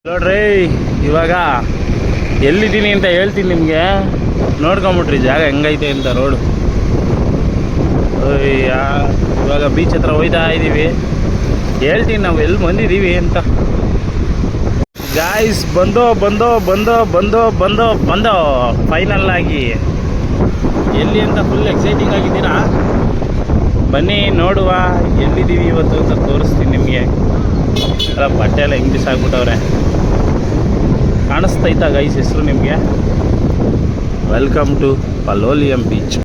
ನೋಡ್ರಿ ಇವಾಗ ಎಲ್ಲಿದ್ದೀನಿ ಅಂತ ಹೇಳ್ತೀನಿ ನಿಮಗೆ. ನೋಡ್ಕೊಂಬಿಟ್ರಿ ಜಾಗ ಹೆಂಗೈತೆ ಅಂತ ರೋಡು. ಇವಾಗ ಬೀಚ್ ಹತ್ರ ಹೋಯ್ತಾ ಇದ್ದೀವಿ. ಹೇಳ್ತೀನಿ ನಾವು ಎಲ್ಲಿ ಬಂದಿದ್ದೀವಿ ಅಂತ. ಗಾಯ್ಸ್ ಬಂದೋ ಫೈನಲ್ ಆಗಿ ಎಲ್ಲಿ ಅಂತ ಫುಲ್ ಎಕ್ಸೈಟಿಂಗ್ ಆಗಿದ್ದೀರಾ? ಬನ್ನಿ ನೋಡುವ ಎಲ್ಲಿದ್ದೀವಿ ಇವತ್ತು ಅಂತ ತೋರಿಸ್ತೀನಿ ನಿಮಗೆ. ಬಟ್ಟೆ ಎಲ್ಲ ಹೆಂಗೆ ಬಿಸಾಕ್ಬಿಟ್ಟವ್ರೆ ಕಾಣಿಸ್ತೈತಾ ಗೈಸ್ ಹೆಸರು ನಿಮಗೆ? Welcome to Palolem beach.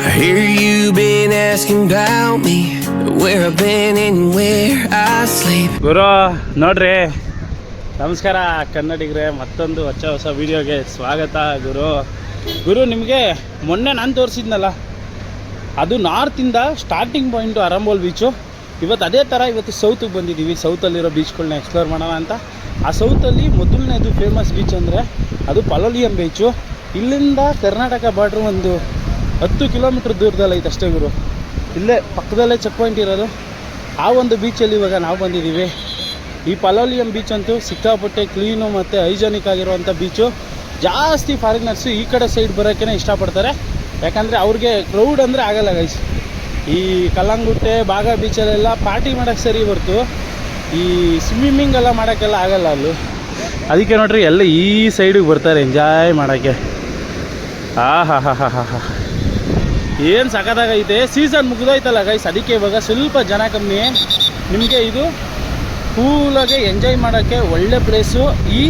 I hear you been asking about me, where I've been and where I sleep. ಗುರು ನೋಡ್ರಿ, ನಮಸ್ಕಾರ ಕನ್ನಡಿಗರೇ, ಮತ್ತೊಂದು ಹೊಸ ವಿಡಿಯೋಗೆ ಸ್ವಾಗತ. ಗುರು ನಿಮಗೆ ಮೊನ್ನೆ ನಾನು ತೋರಿಸಿದ್ನಲ್ಲ, ಅದು ನಾರ್ತಿಂದ ಸ್ಟಾರ್ಟಿಂಗ್ ಪಾಯಿಂಟು ಅರಂಬೋಲ್ ಬೀಚು. ಇವತ್ತು ಅದೇ ಥರ ಇವತ್ತು ಸೌತಿಗೆ ಬಂದಿದ್ದೀವಿ. ಸೌತಲ್ಲಿರೋ ಬೀಚ್ಗಳನ್ನ ಎಕ್ಸ್ಪ್ಲೋರ್ ಮಾಡೋಣ ಅಂತ. ಆ ಸೌತಲ್ಲಿ ಮೊದಲನೇದು ಫೇಮಸ್ ಬೀಚ್ ಅಂದರೆ ಅದು ಪಲೋಲಿಯಂ ಬೀಚು. ಇಲ್ಲಿಂದ ಕರ್ನಾಟಕ ಬಾರ್ಡ್ರು ಒಂದು 10 ಕಿಲೋಮೀಟ್ರ್ ದೂರದಲ್ಲಿ ಐತೆ ಅಷ್ಟೇ ಗುರು. ಇಲ್ಲೇ ಪಕ್ಕದಲ್ಲೇ ಚೆಕ್ ಪಾಯಿಂಟ್ ಇರೋದು. ಆ ಒಂದು ಬೀಚಲ್ಲಿ ಇವಾಗ ನಾವು ಬಂದಿದ್ದೀವಿ. ಈ ಪಲೋಲಿಯಂ ಬೀಚ್ ಅಂತೂ ಸಿಕ್ಕಾಪಟ್ಟೆ ಕ್ಲೀನು ಮತ್ತು ಹೈಜಾನಿಕ್ ಆಗಿರುವಂಥ ಬೀಚು. ಜಾಸ್ತಿ ಫಾರಿನರ್ಸು ಈ ಕಡೆ ಸೈಡ್ ಬರೋಕ್ಕೇ ಇಷ್ಟಪಡ್ತಾರೆ, ಯಾಕಂದರೆ ಅವ್ರಿಗೆ ಕ್ರೌಡ್ ಅಂದರೆ ಆಗಲ್ಲ ಗೈಸ್. ಈ ಕಲ್ಲಂಗುಟ್ಟೆ ಬಾಗ ಬೀಚಲ್ಲೆಲ್ಲ ಪಾರ್ಟಿ ಮಾಡೋಕ್ಕೆ ಸರಿ ಹೊರ್ತು ಈ ಸ್ವಿಮ್ಮಿಂಗ್ ಎಲ್ಲ ಮಾಡೋಕ್ಕೆಲ್ಲ ಆಗಲ್ಲ ಅಲ್ಲಿ. ಅದಕ್ಕೆ ನೋಡ್ರಿ ಎಲ್ಲ ಈ ಸೈಡಿಗೆ ಬರ್ತಾರೆ ಎಂಜಾಯ್ ಮಾಡೋಕ್ಕೆ. ಹಾ ಏನು ಸಖತ್ತಾಗೈತೆ. ಸೀಸನ್ ಮುಗಿದೋಯ್ತಲ್ಲ ಗೈಸ್, ಅದಕ್ಕೆ ಇವಾಗ ಸ್ವಲ್ಪ ಜನ ಕಮ್ಮಿ. ನಿಮಗೆ ಇದು ಕೂಲಾಗೆ ಎಂಜಾಯ್ ಮಾಡೋಕ್ಕೆ ಒಳ್ಳೆ ಪ್ಲೇಸು ಈ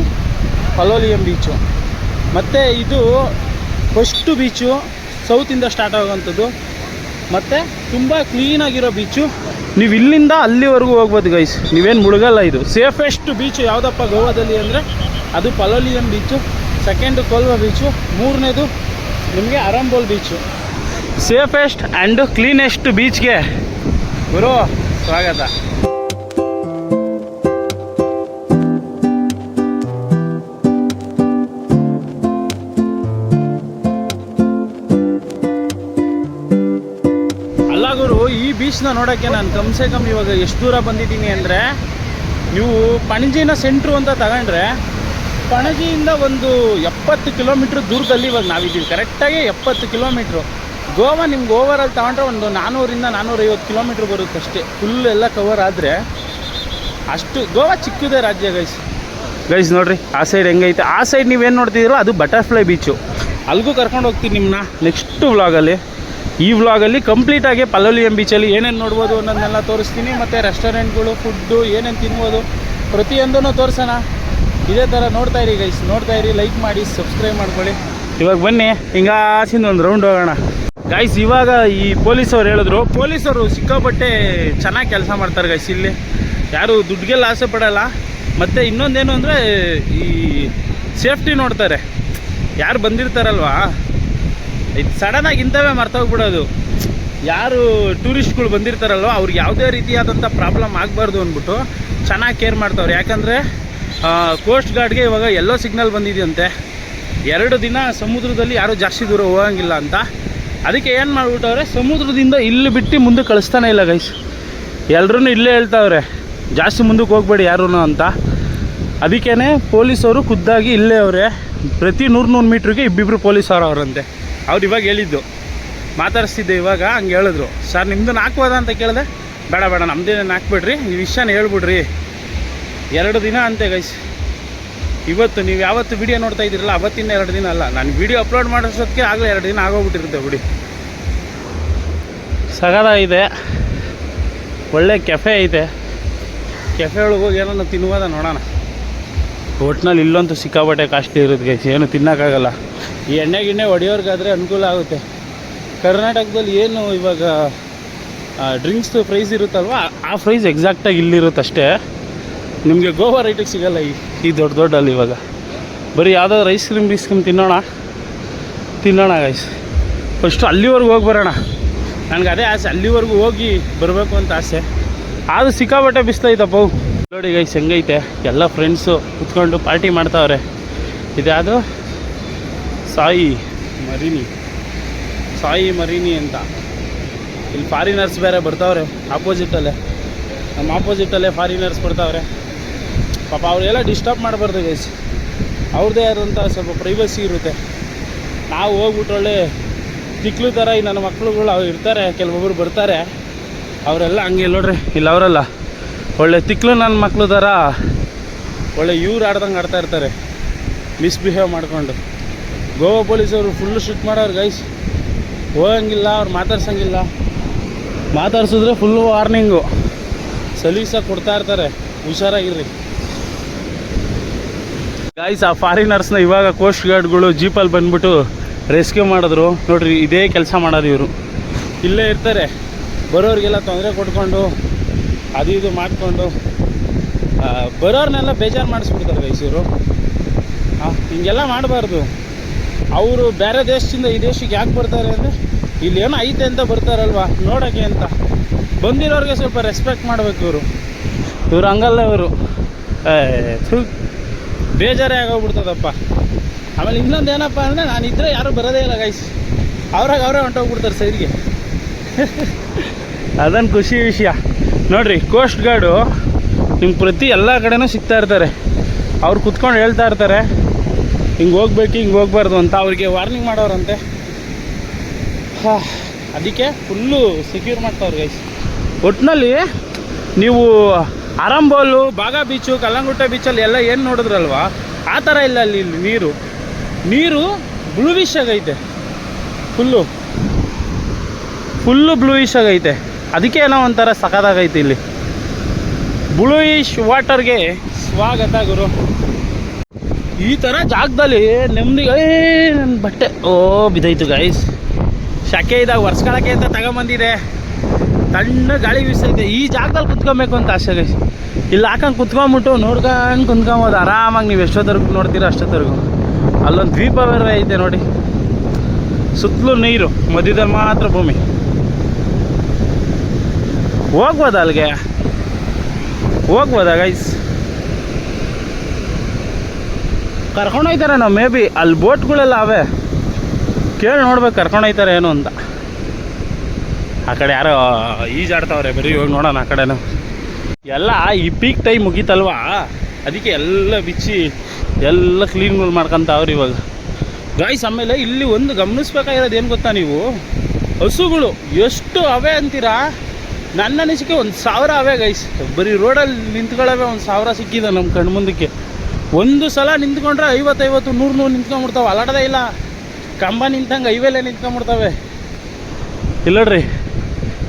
ಪಲೋಲಿಯಂ ಬೀಚು. ಮತ್ತು ಇದು ಫಸ್ಟು ಬೀಚು, ಸೌತಿಂದ ಸ್ಟಾರ್ಟ್ ಆಗೋವಂಥದ್ದು, ಮತ್ತು ತುಂಬ ಕ್ಲೀನಾಗಿರೋ ಬೀಚು. ನೀವು ಇಲ್ಲಿಂದ ಅಲ್ಲಿವರೆಗೂ ಹೋಗ್ಬೋದು ಗೈಸ್, ನೀವೇನು ಮುಳುಗಲ್ಲ. ಇದು ಸೇಫೆಸ್ಟ್ ಬೀಚು ಯಾವುದಪ್ಪ ಗೋವಾದಲ್ಲಿ ಅಂದರೆ ಅದು ಪಲೋಲಿಯಂ ಬೀಚು. ಸೆಕೆಂಡು ಕೋಲ್ವಾ ಬೀಚು, ಮೂರನೇದು ನಿಮಗೆ Arambol beach. Safest and cleanest ಬೀಚ್ಗೆ ಗುರು ಸ್ವಾಗತ. ಅಲ್ಲ ಗುರು, ಈ ಬೀಚ್ನ ನೋಡೋಕ್ಕೆ ನಾನು ಕಮ್ಸೆ ಕಮ್ಮಿ ಇವಾಗ ಎಷ್ಟು ದೂರ ಬಂದಿದ್ದೀನಿ ಅಂದರೆ, ನೀವು ಪಣಜಿನ ಸೆಂಟ್ರು ಅಂತ ತಗೊಂಡ್ರೆ ಪಣಜಿಯಿಂದ ಒಂದು 70 ಕಿಲೋಮೀಟ್ರ್ ದೂರದಲ್ಲಿ ಇವಾಗ ನಾವಿದ್ದೀವಿ. ಕರೆಕ್ಟಾಗಿ 70 ಕಿಲೋಮೀಟ್ರು. ಗೋವಾ ನಿಮ್ಗೆ ಓವರಲ್ಲಿ ತಗೊಂಡ್ರೆ ಒಂದು 400ರಿಂದ 450 ಕಿಲೋಮೀಟ್ರ್ ಬರುತ್ತೆ ಅಷ್ಟೇ. ಫುಲ್ ಎಲ್ಲ ಕವರ್ ಆದರೆ ಅಷ್ಟು. ಗೋವಾ ಚಿಕ್ಕದೇ ರಾಜ್ಯ ಗೈಸ್ ನೋಡಿರಿ ಆ ಸೈಡ್ ಹೆಂಗೈತೆ. ಆ ಸೈಡ್ ನೀವೇನು ನೋಡ್ತಿದ್ದೀರೋ ಅದು ಬಟರ್ಫ್ಲೈ ಬೀಚು. ಅಲ್ಲಿಗೂ ಕರ್ಕೊಂಡು ಹೋಗ್ತೀನಿ ನಿಮ್ಮನ್ನ ನೆಕ್ಸ್ಟ್ ವ್ಲಾಗಲ್ಲಿ. ಈ ವ್ಲಾಗಲ್ಲಿ ಕಂಪ್ಲೀಟಾಗಿ ಪಲೋಲಿಯಂ ಬೀಚಲ್ಲಿ ಏನೇನು ನೋಡ್ಬೋದು ಅನ್ನೋದನ್ನೆಲ್ಲ ತೋರಿಸ್ತೀನಿ. ಮತ್ತು ರೆಸ್ಟೋರೆಂಟ್ಗಳು, ಫುಡ್ಡು, ಏನೇನು ತಿನ್ಬೋದು ಪ್ರತಿಯೊಂದೂ ತೋರಿಸೋಣ. ಇದೇ ಥರ ನೋಡ್ತಾಯಿರಿ ಗೈಸ್, ನೋಡ್ತಾಯಿರಿ, ಲೈಕ್ ಮಾಡಿ, ಸಬ್ಸ್ಕ್ರೈಬ್ ಮಾಡ್ಕೊಳ್ಳಿ. ಇವಾಗ ಬನ್ನಿ ಹಿಂಗಾಸಿಂದ ಒಂದು ರೌಂಡ್ ಹೋಗೋಣ ಗೈಸ್. ಇವಾಗ ಈ ಪೊಲೀಸವ್ರು ಹೇಳಿದ್ರು, ಪೊಲೀಸರು ಸಿಕ್ಕಾಪಟ್ಟೆ ಚೆನ್ನಾಗಿ ಕೆಲಸ ಮಾಡ್ತಾರೆ ಗೈಸ್. ಇಲ್ಲಿ ಯಾರು ದುಡ್ಡಿಗೆಲ್ಲ ಆಸೆ ಪಡೋಲ್ಲ. ಮತ್ತು ಇನ್ನೊಂದೇನು ಅಂದರೆ ಈ ಸೇಫ್ಟಿ ನೋಡ್ತಾರೆ. ಯಾರು ಬಂದಿರ್ತಾರಲ್ವಾ, ಇದು ಸಡನ್ನಾಗಿ ಇಂಥವೇ ಮರ್ತೋಗ್ಬಿಡೋದು. ಯಾರು ಟೂರಿಸ್ಟ್ಗಳು ಬಂದಿರ್ತಾರಲ್ವ ಅವ್ರಿಗೆ ಯಾವುದೇ ರೀತಿಯಾದಂಥ ಪ್ರಾಬ್ಲಮ್ ಆಗಬಾರ್ದು ಅಂದ್ಬಿಟ್ಟು ಚೆನ್ನಾಗಿ ಕೇರ್ ಮಾಡ್ತಾವ್ರೆ. ಯಾಕಂದರೆ ಕೋಸ್ಟ್ ಗಾರ್ಡ್ಗೆ ಇವಾಗ ಎಲ್ಲೋ ಸಿಗ್ನಲ್ ಬಂದಿದೆಯಂತೆ, 2 ದಿನ ಸಮುದ್ರದಲ್ಲಿ ಯಾರೂ ಜಾಸ್ತಿ ದೂರ ಹೋಗಂಗಿಲ್ಲ ಅಂತ. ಅದಕ್ಕೆ ಏನು ಮಾಡಿಬಿಟ್ಟವ್ರೆ, ಸಮುದ್ರದಿಂದ ಇಲ್ಲಿ ಬಿಟ್ಟು ಮುಂದೆ ಕಳಿಸ್ತಾನೆ ಇಲ್ಲ ಗೈಸ್. ಎಲ್ಲರೂ ಇಲ್ಲೇ ಹೇಳ್ತಾವ್ರೆ ಜಾಸ್ತಿ ಮುಂದಕ್ಕೆ ಹೋಗ್ಬೇಡಿ ಯಾರೂ ಅಂತ. ಅದಕ್ಕೇ ಪೊಲೀಸವರು ಖುದ್ದಾಗಿ ಇಲ್ಲೇ ಅವರೇ. ಪ್ರತಿ 100 ಮೀಟ್ರಿಗೆ ಇಬ್ಬಿಬ್ಬರು ಪೊಲೀಸವ್ರು ಅವರಂತೆ. ಅವ್ರು ಇವಾಗ ಹೇಳಿದ್ದು, ಮಾತಾಡಿಸ್ತಿದ್ದೆ ಇವಾಗ. ಹಂಗೆ ಹೇಳಿದ್ರು, ಸರ್ ನಿಮ್ಮದನ್ನು ಹಾಕ್ಬೋದ ಅಂತ ಕೇಳಿದೆ. ಬೇಡ ನಮ್ಮದೇನು ಹಾಕ್ಬಿಡ್ರಿ, ಈ ವಿಷಯನ ಹೇಳ್ಬಿಡ್ರಿ. 2 ದಿನ ಅಂತೆ ಗೈಸ್. ಇವತ್ತು ನೀವು ಯಾವತ್ತು ವೀಡಿಯೋ ನೋಡ್ತಾ ಇದ್ದೀರಲ್ಲ ಅವತ್ತಿನ 2 ದಿನ ಅಲ್ಲ, ನಾನು ವೀಡಿಯೋ ಅಪ್ಲೋಡ್ ಮಾಡೋಷ್ಟೊತ್ತಿಗೆ ಆಗಲೇ 2 ದಿನ ಆಗೋಗ್ಬಿಟ್ಟಿರುತ್ತೆ ಬಿಡಿ. ಸಗದಾಗಿದೆ, ಒಳ್ಳೆ ಕೆಫೆ ಐತೆ. ಕೆಫೆ ಒಳಗೆ ಹೋಗಿ ಏನೋ ತಿನ್ಬೋದ ನೋಡೋಣ. ಒಟ್ನಲ್ಲಿ ಇಲ್ಲಂತೂ ಸಿಕ್ಕಾಪಟ್ಟೆ ಕಾಸ್ಟ್ಲಿ ಇರುತ್ತೆ ಗೈಸ್, ಏನು ತಿನ್ನೋಕ್ಕಾಗಲ್ಲ. ಈ ಎಣ್ಣೆ ಗಿಣ್ಣೆ ಹೊಡೆಯೋರ್ಗಾದರೆ ಅನುಕೂಲ ಆಗುತ್ತೆ. ಕರ್ನಾಟಕದಲ್ಲಿ ಏನು ಇವಾಗ ಡ್ರಿಂಕ್ಸ್ ಪ್ರೈಸ್ ಇರುತ್ತಲ್ವ, ಆ ಪ್ರೈಸ್ ಎಕ್ಸಾಕ್ಟಾಗಿ ಇಲ್ಲಿರುತ್ತೆ ಅಷ್ಟೇ. ನಿಮಗೆ ಗೋವಾ ರೈಟಿಗೆ ಸಿಗೋಲ್ಲ ಈ ದೊಡ್ಡಲ್ಲಿ. ಇವಾಗ ಬರೀ ಯಾವುದಾದ್ರು ಐಸ್ ಕ್ರೀಮ್ ತಿನ್ನೋಣ ಗೈಸ್. ಫಸ್ಟು ಅಲ್ಲಿವರೆಗೂ ಹೋಗಿ ಬರೋಣ. ನನಗೆ ಅದೇ ಆಸೆ, ಅಲ್ಲಿವರೆಗೂ ಹೋಗಿ ಬರಬೇಕು ಅಂತ ಆಸೆ. ಆದರೂ ಸಿಕ್ಕಾಪಟ್ಟೆ ಬಿಸಿಲೈತಪ್ಪ. ನೋಡಿ ಗೈಸ್ ಹೆಂಗೈತೆ, ಎಲ್ಲ ಫ್ರೆಂಡ್ಸು ಕುತ್ಕೊಂಡು ಪಾರ್ಟಿ ಮಾಡ್ತಾವ್ರೆ. ಇದ್ಯಾವುದು ಸಾಯಿ ಮರೀನಿ ಅಂತ. ಇಲ್ಲಿ ಫಾರಿನರ್ಸ್ ಬೇರೆ ಬರ್ತಾವ್ರೆ ಆಪೋಸಿಟಲ್ಲೇ, ನಮ್ಮ ಆಪೋಸಿಟಲ್ಲೇ ಫಾರಿನರ್ಸ್ ಬರ್ತಾವ್ರೆ. ಪಾಪ ಅವರೆಲ್ಲ ಡಿಸ್ಟರ್ಬ್ ಮಾಡಬಾರ್ದು ಗೈಸ್, ಅವ್ರದ್ದೇ ಆದಂಥ ಸ್ವಲ್ಪ ಪ್ರೈವಸಿ ಇರುತ್ತೆ. ನಾವು ಹೋಗ್ಬಿಟ್ಟು ಒಳ್ಳೆ ತಿಕ್ಲು ಥರ ಈ ನನ್ನ ಮಕ್ಳುಗಳು ಅವ್ರು ಇರ್ತಾರೆ, ಕೆಲವೊಬ್ಬರು ಬರ್ತಾರೆ, ಅವರೆಲ್ಲ ಹಂಗೆ ನೋಡ್ರಿ. ಇಲ್ಲಿ ಅವರಲ್ಲ ಒಳ್ಳೆ ತಿಕ್ಲು ನನ್ನ ಮಕ್ಳು ಥರ ಒಳ್ಳೆ ಇವ್ರು ಆಡ್ದಂಗೆ ಆಡ್ತಾ ಇರ್ತಾರೆ, ಮಿಸ್ಬಿಹೇವ್ ಮಾಡಿಕೊಂಡು. ಗೋವಾ ಪೊಲೀಸವರು ಫುಲ್ಲು ಸ್ಟ್ರಿಕ್ಟ್ ಮಾಡೋರು ಗೈಸ್, ಹೋಗಂಗಿಲ್ಲ, ಅವ್ರು ಮಾತಾಡ್ಸಂಗಿಲ್ಲ, ಮಾತಾಡ್ಸಿದ್ರೆ ಫುಲ್ಲು ವಾರ್ನಿಂಗು, ಸಲೀಸಾಗಿ ಕೊಡ್ತಾ ಇರ್ತಾರೆ, ಹುಷಾರಾಗಿರ್ರಿ ಗೈಸ್. ಆ ಫಾರಿನರ್ಸ್ನ ಇವಾಗ ಕೋಸ್ಟ್ ಗಾರ್ಡ್ಗಳು ಜೀಪಲ್ಲಿ ಬಂದ್ಬಿಟ್ಟು ರೆಸ್ಕ್ಯೂ ಮಾಡಿದ್ರು ನೋಡ್ರಿ. ಇದೇ ಕೆಲಸ ಮಾಡೋದು ಇವರು, ಇಲ್ಲೇ ಇರ್ತಾರೆ, ಬರೋರಿಗೆಲ್ಲ ತೊಂದರೆ ಕೊಟ್ಕೊಂಡು ಅದು ಇದು ಮಾಡಿಕೊಂಡು ಬರೋರ್ನೆಲ್ಲ ಬೇಜಾರು ಮಾಡಿಸ್ಬಿಡ್ತಾರೆ ಗೈಸ್ ಇವರು. ಹಿಂಗೆಲ್ಲ ಮಾಡಬಾರ್ದು. ಅವರು ಬೇರೆ ದೇಶದಿಂದ ಈ ದೇಶಕ್ಕೆ ಯಾಕೆ ಬರ್ತಾರೆ ಅಂದರೆ ಇಲ್ಲಿ ಏನೋ ಐತೆ ಅಂತ ಬರ್ತಾರಲ್ವ ನೋಡೋಕ್ಕೆ ಅಂತ. ಬಂದಿರೋರಿಗೆ ಸ್ವಲ್ಪ ರೆಸ್ಪೆಕ್ಟ್ ಮಾಡಬೇಕು ಇವರು ಹಂಗಲ್ಲ. ಇವರು ಬೇಜಾರೇ ಆಗೋಗ್ಬಿಡ್ತದಪ್ಪ. ಆಮೇಲೆ ಇನ್ನೊಂದು ಏನಪ್ಪ ಅಂದರೆ ನಾನಿದ್ದರೆ ಯಾರೂ ಬರೋದೇ ಇಲ್ಲ ಗೈಸ್, ಅವರೇ ಹೊಂಟೋಗ್ಬಿಡ್ತಾರೆ ಸೈಡ್ಗೆ. ಅದೊಂದು ಖುಷಿ ವಿಷಯ ನೋಡಿರಿ. ಕೋಸ್ಟ್ ಗಾರ್ಡು ನಿಮ್ಗೆ ಪ್ರತಿ ಎಲ್ಲ ಕಡೆನೂ ಸಿಗ್ತಾ ಇರ್ತಾರೆ. ಅವ್ರು ಕುತ್ಕೊಂಡು ಹೇಳ್ತಾ ಇರ್ತಾರೆ ಹಿಂಗೆ ಹೋಗ್ಬೇಕು ಹಿಂಗೆ ಹೋಗ್ಬಾರ್ದು ಅಂತ, ಅವ್ರಿಗೆ ವಾರ್ನಿಂಗ್ ಮಾಡೋರಂತೆ. ಅದಕ್ಕೆ ಫುಲ್ಲು ಸೆಕ್ಯೂರ್ ಮಾಡ್ತಾವ್ರು ಗೈಸ್. ಒಟ್ಟಿನಲ್ಲಿ ನೀವು ಆರಂಬೋಲು, ಬಾಗಾ ಬೀಚು, ಕಲ್ಲಂಗುಟ್ಟೆ ಬೀಚಲ್ಲಿ ಎಲ್ಲ ಏನು ನೋಡಿದ್ರಲ್ವ ಆ ಥರ ಇಲ್ಲ. ಅಲ್ಲಿ ನೀರು ಬ್ಲೂವಿಶ್ ಆಗೈತೆ, ಫುಲ್ಲು ಬ್ಲೂಯಿಶ್ ಆಗೈತೆ. ಅದಕ್ಕೆ ಏನೋ ಒಂಥರ ಸಖತ್ತಾಗೈತೆ ಇಲ್ಲಿ. ಬ್ಲೂಯಿಶ್ ವಾಟರ್ಗೆ ಸ್ವಾಗತ ಗುರು. ಈ ಥರ ಜಾಗದಲ್ಲಿ ನೆಮ್ಮದಿ. ನನ್ನ ಬಟ್ಟೆ ಬಿದ್ದೈತು ಗೈಸ್, ಶಕೆ ಇದಾಗ ಒರೆಸ್ಕೊಳಕ್ಕೆ ಅಂತ ತಗೊಂಬಂದಿದೆ. ತಣ್ಣ ಗಾಳಿ ಬೀಸೈತೆ. ಈ ಜಾಗದಲ್ಲಿ ಕುತ್ಕೊಬೇಕು ಅಂತ ಆಸೆ ಗೈಸ್. ಇಲ್ಲಿ ಹಾಕೊಂಡು ಕುತ್ಕೊಂಬಿಟ್ಟು ನೋಡ್ಕೊಂಡು ಕುಂತ್ಕೊಬೋದು ಆರಾಮಾಗಿ. ನೀವು ಎಷ್ಟೊತ್ತರೆಗೂ ನೋಡ್ತೀರಾ ಅಷ್ಟೊತ್ತರೆಗೂ. ಅಲ್ಲೊಂದು ದ್ವೀಪ ಬೇರೆ ಐತೆ ನೋಡಿ, ಸುತ್ತಲೂ ನೀರು, ಮಧ್ಯದಲ್ಲಿ ಮಾತ್ರ ಭೂಮಿ. ಹೋಗ್ಬೋದಾ ಅಲ್ಲಿಗೆ? ಹೋಗ್ಬೋದಾ ಗೈಸ್? ಕರ್ಕೊಂಡೋಗ್ತಾರೆ ನಾವು ಮೇ ಬಿ. ಅಲ್ಲಿ ಬೋಟ್ಗಳೆಲ್ಲ ಅವೇ, ಕೇಳಿ ನೋಡ್ಬೇಕು ಕರ್ಕೊಂಡೋಗ್ತಾರೆ ಏನು ಅಂತ. ಆ ಕಡೆ ಯಾರೋ ಈಜಾಡ್ತಾವ್ರೆ, ಬರೀ ಹೋಗಿ ನೋಡೋಣ ಆ ಕಡೆನೂ. ಎಲ್ಲ ಈ ಪೀಕ್ ಟೈಮ್ ಮುಗೀತಲ್ವಾ, ಅದಕ್ಕೆ ಎಲ್ಲ ಬಿಚ್ಚಿ ಎಲ್ಲ ಕ್ಲೀನ್ಗಳು ಮಾಡ್ಕೊತಾವ್ರಿ ಇವಾಗ ಗಾಯ್ಸ್. ಆಮೇಲೆ ಇಲ್ಲಿ ಒಂದು ಗಮನಿಸ್ಬೇಕಾಗಿರೋದು ಏನು ಗೊತ್ತಾ ನೀವು, ಹಸುಗಳು ಎಷ್ಟು ಅವೆ ಅಂತೀರಾ? ನನ್ನ ಅನಿಸಿಕೆ 1000 ಅವೆ ಗೈಸ್. ಬರೀ ರೋಡಲ್ಲಿ ನಿಂತ್ಕೊಳ್ಳವೆ 1000 ಸಿಕ್ಕಿದೆ ನಮ್ಮ ಕಣ್ಮುಂದಕ್ಕೆ. ಒಂದು ಸಲ ನಿಂತ್ಕೊಂಡ್ರೆ 50 100 ನಿಂತ್ಕೊಂಡ್ಬಿಡ್ತಾವೆ, ಅಲಾಡೋದೇ ಇಲ್ಲ. ಕಂಬ ನಿಂತಂಗೆ ಹೈವೇಲೆ ನಿಂತ್ಕೊಂಡ್ಬಿಡ್ತವೆ. ಇಲ್ಲ ನೋಡ್ರಿ,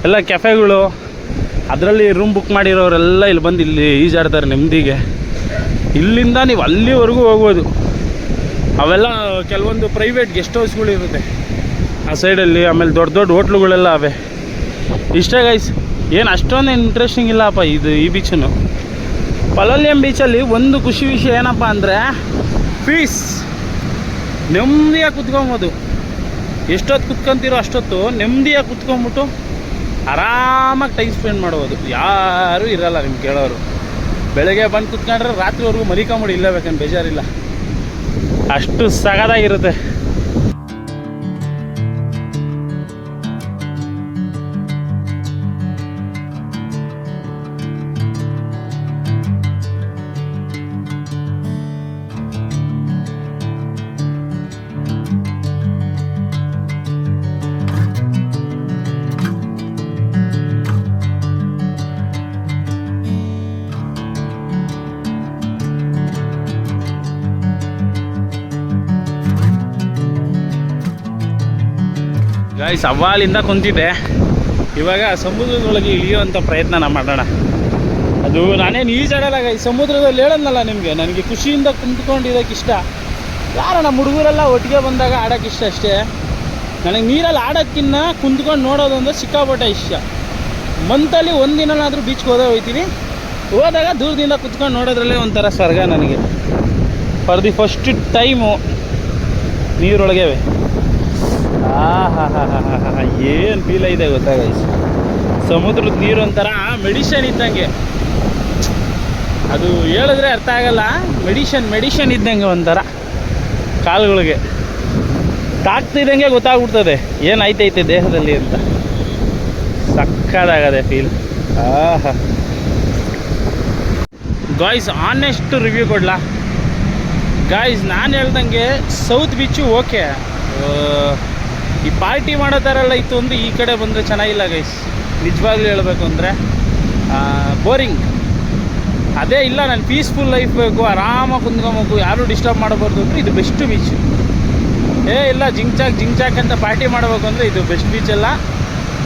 ಎಲ್ಲ ಕೆಫೆಗಳು, ಅದರಲ್ಲಿ ರೂಮ್ ಬುಕ್ ಮಾಡಿರೋರೆಲ್ಲ ಇಲ್ಲಿ ಬಂದು ಇಲ್ಲಿ ಈಜಾಡ್ತಾರೆ ನೆಮ್ಮದಿಗೆ. ಇಲ್ಲಿಂದ ನೀವು ಅಲ್ಲಿವರೆಗೂ ಹೋಗ್ಬೋದು. ಅವೆಲ್ಲ ಕೆಲವೊಂದು ಪ್ರೈವೇಟ್ ಗೆಸ್ಟ್ ಹೌಸ್ಗಳಿರುತ್ತೆ ಆ ಸೈಡಲ್ಲಿ. ಆಮೇಲೆ ದೊಡ್ಡ ದೊಡ್ಡ ಹೋಟ್ಲುಗಳೆಲ್ಲ ಅವೆ. ಇಷ್ಟೇ ಗೈಸ್, ಏನು ಅಷ್ಟೊಂದು ಇಂಟ್ರೆಸ್ಟಿಂಗ್ ಇಲ್ಲಪ್ಪ ಈ ಬೀಚನ್ನು. ಪಲೋಲಿಯಂ ಬೀಚಲ್ಲಿ ಒಂದು ಖುಷಿ ವಿಷಯ ಏನಪ್ಪ ಅಂದರೆ ಪೀಸ್. ನೆಮ್ಮದಿಯಾಗಿ ಕುತ್ಕೊಬೋದು. ಎಷ್ಟೊತ್ತು ಕುತ್ಕೊತೀರೋ ಅಷ್ಟೊತ್ತು ನೆಮ್ಮದಿಯಾಗಿ ಕುತ್ಕೊಂಬಿಟ್ಟು ಆರಾಮಾಗಿ ಟೈಮ್ ಸ್ಪೆಂಡ್ ಮಾಡ್ಬೋದು. ಯಾರೂ ಇರಲ್ಲ ನಿಮ್ಗೆ ಕೇಳೋರು. ಬೆಳಗ್ಗೆ ಬಂದು ಕುತ್ಕೊಂಡ್ರೆ ರಾತ್ರಿವರೆಗೂ ಮಲಿಕೊಂಬಿಡಿ, ಇಲ್ಲ ಬೇಕಂದ್ರೆ ಬೇಜಾರಿಲ್ಲ, ಅಷ್ಟು ಸಗದಾಗಿರುತ್ತೆ. ಗಾಯ್ಸ್, ಸವಾಲಿಂದ ಕುಂತಿದ್ದೆ. ಇವಾಗ ಸಮುದ್ರದೊಳಗೆ ಇಳಿಯುವಂಥ ಪ್ರಯತ್ನ ಮಾಡೋಣ. ಅದು ನಾನೇನು ಈಜಾಡಲ್ಲ ಗಾಯ್ಸ್. ಸಮುದ್ರದಲ್ಲಿ ಹೇಳೋದ್ನಲ್ಲ ನಿಮಗೆ, ನನಗೆ ಖುಷಿಯಿಂದ ಕುಂತ್ಕೊಂಡಿರೋಕ್ಕೆ ಇಷ್ಟ. ಯಾರು ನಮ್ಮ ಹುಡುಗರೆಲ್ಲ ಒಟ್ಟಿಗೆ ಬಂದಾಗ ಆಡೋಕ್ಕೆ ಇಷ್ಟ ಅಷ್ಟೇ. ನನಗೆ ನೀರಲ್ಲಿ ಆಡೋಕ್ಕಿಂತ ಕುಂತ್ಕೊಂಡು ನೋಡೋದು ಅಂದರೆ ಸಿಕ್ಕಾಪಟ್ಟೆ ಇಷ್ಟ. ಮಂತಲ್ಲಿ ಒಂದಿನಾದ್ರೂ ಬೀಚ್ಗೆ ಹೋಗ್ತೀನಿ. ಹೋದಾಗ ದೂರದಿಂದ ಕುತ್ಕೊಂಡು ನೋಡೋದ್ರಲ್ಲೇ ಒಂಥರ ಸ್ವರ್ಗ ನನಗೆ. ಫಾರ್ ದಿ ಫಸ್ಟ್ ಟೈಮು ನೀರೊಳಗೆ ಏನು ಫೀಲ್ ಇದೆ ಗೊತ್ತಾ ಗೈಸ್. ಸಮುದ್ರದ ನೀರು ಒಂಥರ ಮೆಡಿಷನ್ ಇದ್ದಂಗೆ. ಅದು ಹೇಳಿದ್ರೆ ಅರ್ಥ ಆಗಲ್ಲ. ಮೆಡಿಷನ್ ಇದ್ದಂಗೆ ಒಂಥರ ಕಾಲುಗಳಿಗೆ. ತಾಕ್ತಿದ್ದಂಗೆ ಗೊತ್ತಾಗ್ಬಿಡ್ತದೆ ಏನಾಯ್ತೈತೆ ದೇಹದಲ್ಲಿ ಅಂತ. ಸಕ್ಕದಾಗದೆ ಫೀಲ್. ಆಹಾ ಗಾಯ್ಸ್, ಆನೆಸ್ಟ್ ರಿವ್ಯೂ ಕೊಡ್ಲಾ ಗಾಯ್ಸ್, ನಾನು ಹೇಳ್ದಂಗೆ ಸೌತ್ ಬೀಚು ಓಕೆ, ಈ ಪಾರ್ಟಿ ಮಾಡೋ ಥರ ಎಲ್ಲ ಇತ್ತು ಅಂದರೆ ಈ ಕಡೆ ಬಂದರೆ ಚೆನ್ನಾಗಿಲ್ಲ ಗೈಸ್. ನಿಜವಾಗ್ಲೂ ಹೇಳಬೇಕು ಅಂದರೆ ಬೋರಿಂಗ್. ಅದೇ ಇಲ್ಲ, ನಾನು ಪೀಸ್ಫುಲ್ ಲೈಫ್ ಬೇಕು, ಆರಾಮಾಗಿ ಕುಂದ್ಕೊಬೇಕು, ಯಾರೂ ಡಿಸ್ಟರ್ಬ್ ಮಾಡಬಾರ್ದು ಅಂದರೆ ಇದು ಬೆಸ್ಟ್ ಬೀಚು. ಇಲ್ಲ ಜಿಂಗ್ ಚಾಕ್ ಅಂತ ಪಾರ್ಟಿ ಮಾಡಬೇಕು ಅಂದರೆ ಇದು ಬೆಸ್ಟ್ ಬೀಚ್ ಅಲ್ಲ.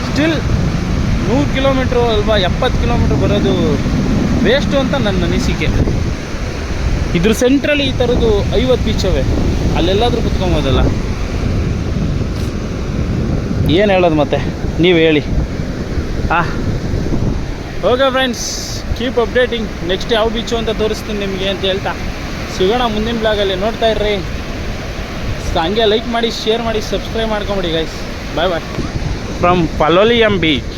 ಸ್ಟಿಲ್ 100 ಕಿಲೋಮೀಟ್ರು ಅಲ್ವಾ 70 ಕಿಲೋಮೀಟ್ರ್ ಬರೋದು ವೇಸ್ಟು ಅಂತ ನನ್ನ ಅನಿಸಿಕೆ. ಇದ್ರ ಸೆಂಟ್ರಲ್ಲಿ ಈ ಥರದ್ದು 50 ಬೀಚ್ ಅವೆ, ಅಲ್ಲೆಲ್ಲಾದರೂ ಕುತ್ಕೊಬೋದಲ್ಲ. ಏನು ಹೇಳೋದು ಮತ್ತೆ, ನೀವು ಹೇಳಿ. Okay friends, keep updating. Next ಯಾವ ಬೀಚು ಅಂತ ತೋರಿಸ್ತೀನಿ ನಿಮಗೆ ಅಂತ ಹೇಳ್ತಾ ಸಿಗೋಣ ಮುಂದಿನ ಬ್ಲಾಗಲ್ಲಿ. ನೋಡ್ತಾ ಇರ್ರಿ, ಹಂಗೆ ಲೈಕ್ ಮಾಡಿ, ಶೇರ್ ಮಾಡಿ, ಸಬ್ಸ್ಕ್ರೈಬ್ ಮಾಡ್ಕೊಂಬಿಡಿ guys. Bye bye from Palolem beach.